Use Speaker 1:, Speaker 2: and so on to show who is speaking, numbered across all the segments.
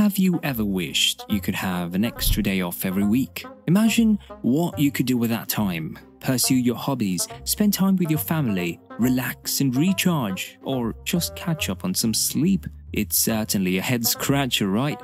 Speaker 1: Have you ever wished you could have an extra day off every week? Imagine what you could do with that time. Pursue your hobbies, spend time with your family, relax and recharge, or just catch up on some sleep. It's certainly a head-scratcher, right?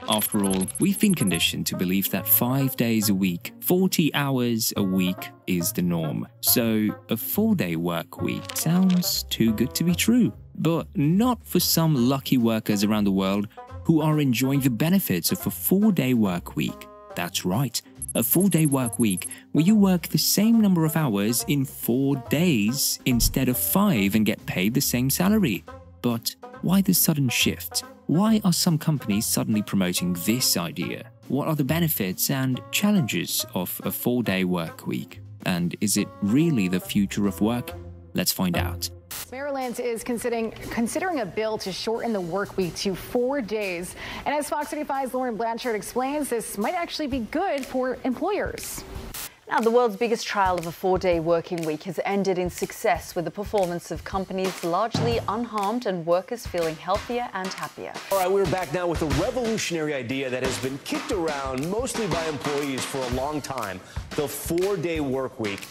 Speaker 1: After all, we've been conditioned to believe that 5 days a week, 40 hours a week is the norm. So a 4-day work week sounds too good to be true. But not for some lucky workers around the world who are enjoying the benefits of a 4-day work week. That's right, a 4-day work week where you work the same number of hours in 4 days instead of 5 and get paid the same salary. But why the sudden shift? Why are some companies suddenly promoting this idea? What are the benefits and challenges of a 4-day work week? And is it really the future of work? Let's find out.
Speaker 2: Maryland is considering a bill to shorten the work week to 4 days. And as Fox 35's Lauren Blanchard explains, this might actually be good for employers.
Speaker 3: Now, the world's biggest trial of a 4-day working week has ended in success, with the performance of companies largely unharmed and workers feeling healthier and happier.
Speaker 4: All right, we're back now with a revolutionary idea that has been kicked around mostly by employees for a long time: the 4-day work week.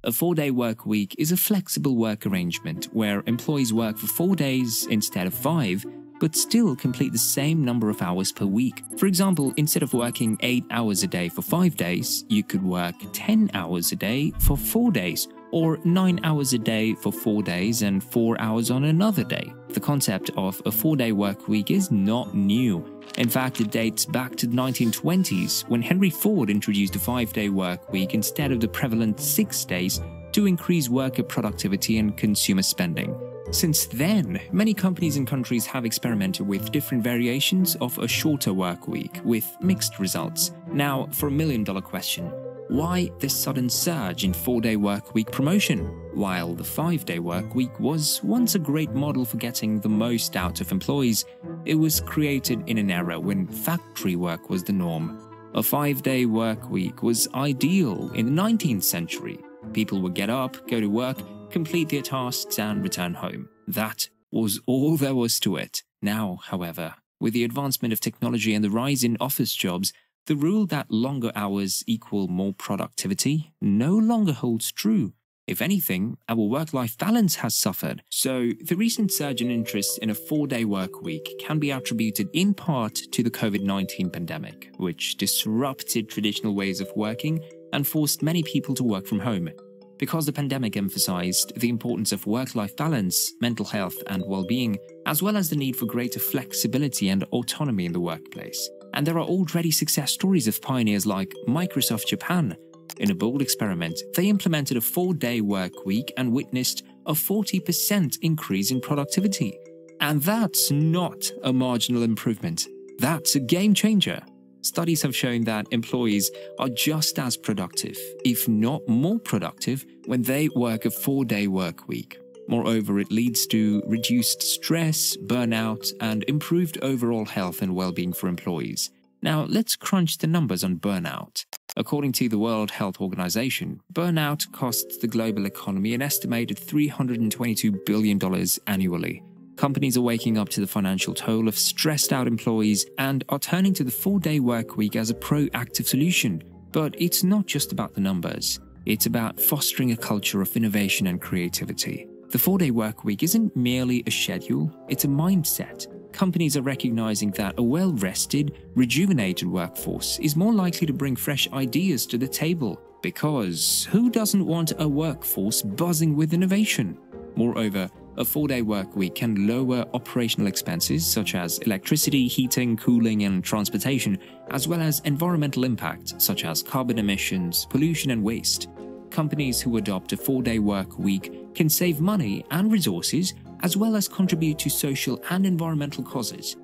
Speaker 1: A 4-day work week is a flexible work arrangement where employees work for 4 days instead of 5, but still complete the same number of hours per week. For example, instead of working 8 hours a day for 5 days, you could work 10 hours a day for 4 days, or 9 hours a day for 4 days and 4 hours on another day. The concept of a 4-day work week is not new. In fact, it dates back to the 1920s, when Henry Ford introduced a 5-day work week instead of the prevalent 6 days to increase worker productivity and consumer spending. Since then, many companies and countries have experimented with different variations of a shorter work week, with mixed results. Now, for a million-dollar question: why this sudden surge in 4-day work week promotion? While the 5-day work week was once a great model for getting the most out of employees, it was created in an era when factory work was the norm. A 5-day work week was ideal in the 19th century. People would get up, go to work, complete their tasks and return home. That was all there was to it. Now, however, with the advancement of technology and the rise in office jobs, the rule that longer hours equal more productivity no longer holds true. If anything, our work-life balance has suffered. So, the recent surge in interest in a 4-day work week can be attributed in part to the COVID-19 pandemic, which disrupted traditional ways of working and forced many people to work from home. Because the pandemic emphasized the importance of work-life balance, mental health and well-being, as well as the need for greater flexibility and autonomy in the workplace. And there are already success stories of pioneers like Microsoft Japan. In a bold experiment, they implemented a 4-day work week and witnessed a 40% increase in productivity. And that's not a marginal improvement. That's a game changer. Studies have shown that employees are just as productive, if not more productive, when they work a 4-day work week. Moreover, it leads to reduced stress, burnout, and improved overall health and well-being for employees. Now, let's crunch the numbers on burnout. According to the World Health Organization, burnout costs the global economy an estimated $322 billion annually. Companies are waking up to the financial toll of stressed-out employees and are turning to the 4-day work week as a proactive solution. But it's not just about the numbers. It's about fostering a culture of innovation and creativity. The 4-day work week isn't merely a schedule, it's a mindset. Companies are recognizing that a well-rested, rejuvenated workforce is more likely to bring fresh ideas to the table. Because who doesn't want a workforce buzzing with innovation? Moreover, a 4-day work week can lower operational expenses such as electricity, heating, cooling, and transportation, as well as environmental impact such as carbon emissions, pollution, and waste. Companies who adopt a 4-day work week can save money and resources, as well as contribute to social and environmental causes.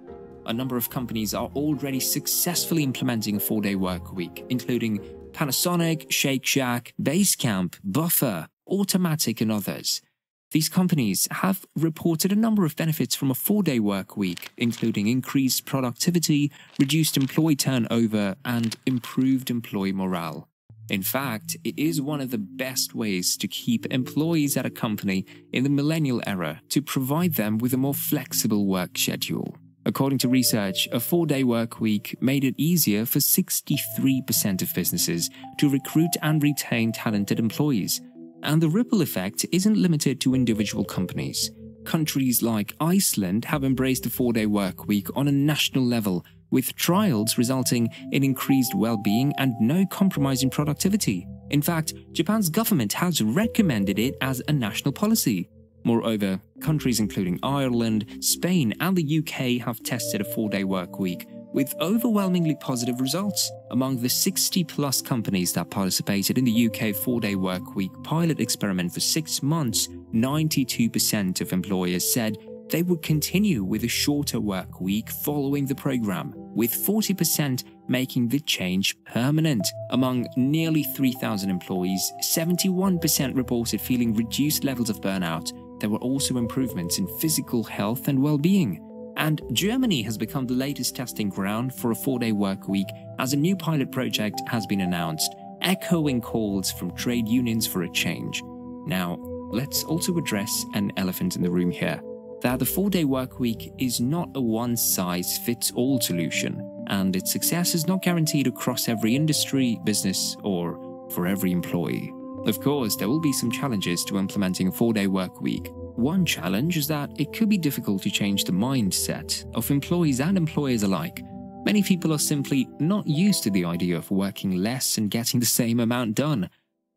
Speaker 1: A number of companies are already successfully implementing a 4-day work week, including Panasonic, Shake Shack, Basecamp, Buffer, Automatic, and others. These companies have reported a number of benefits from a 4-day work week, including increased productivity, reduced employee turnover, and improved employee morale. In fact, it is one of the best ways to keep employees at a company in the millennial era to provide them with a more flexible work schedule. According to research, a 4-day work week made it easier for 63% of businesses to recruit and retain talented employees. And the ripple effect isn't limited to individual companies. Countries like Iceland have embraced the 4-day work week on a national level, with trials resulting in increased well-being and no compromise in productivity. In fact, Japan's government has recommended it as a national policy. Moreover, countries including Ireland, Spain, and the UK have tested a 4-day work week, with overwhelmingly positive results. Among the 60-plus companies that participated in the UK 4-day work week pilot experiment for 6 months, 92% of employers said they would continue with a shorter work week following the program, with 40% making the change permanent. Among nearly 3,000 employees, 71% reported feeling reduced levels of burnout. There were also improvements in physical health and well-being. And Germany has become the latest testing ground for a 4-day work week, as a new pilot project has been announced, echoing calls from trade unions for a change. Now, let's also address an elephant in the room here, that the 4-day work week is not a one-size-fits-all solution, and its success is not guaranteed across every industry, business, or for every employee. Of course, there will be some challenges to implementing a 4-day work week. One challenge is that it could be difficult to change the mindset of employees and employers alike. Many people are simply not used to the idea of working less and getting the same amount done.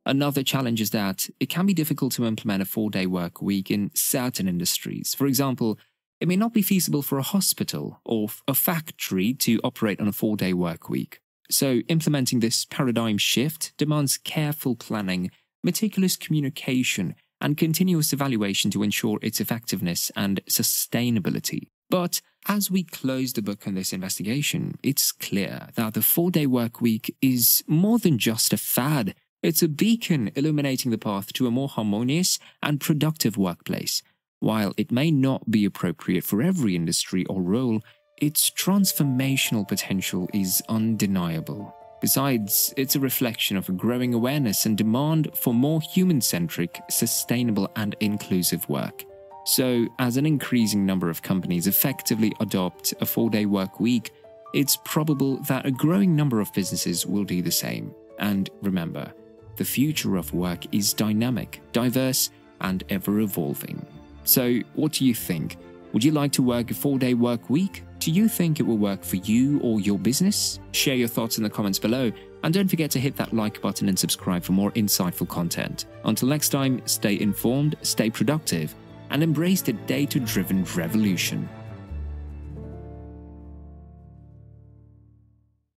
Speaker 1: Another challenge is that it can be difficult to implement a 4-day work week in certain industries. For example, it may not be feasible for a hospital or a factory to operate on a 4-day work week. So, implementing this paradigm shift demands careful planning, meticulous communication, and continuous evaluation to ensure its effectiveness and sustainability. But as we close the book on this investigation, it's clear that the 4-day work week is more than just a fad. It's a beacon illuminating the path to a more harmonious and productive workplace. While it may not be appropriate for every industry or role, its transformational potential is undeniable. Besides, it's a reflection of a growing awareness and demand for more human-centric, sustainable, and inclusive work. So, as an increasing number of companies effectively adopt a 4-day work week, it's probable that a growing number of businesses will do the same. And remember, the future of work is dynamic, diverse, and ever-evolving. So, what do you think? Would you like to work a 4-day work week? Do you think it will work for you or your business? Share your thoughts in the comments below, and don't forget to hit that like button and subscribe for more insightful content. Until next time, stay informed, stay productive, and embrace the data-driven revolution.